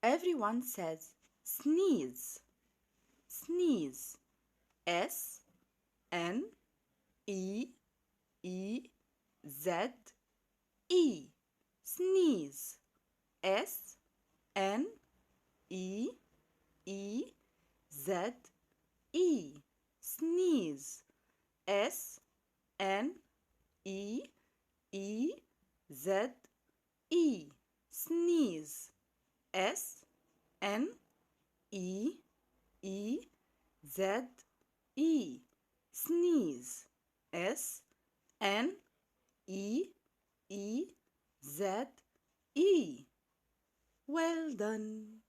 Everyone says sneeze, sneeze. S N E E Z E, sneeze. S N E E Z E, sneeze. S N E E Z E, sneeze. S N E E Z E, sneeze. S N E E Z E. Well done.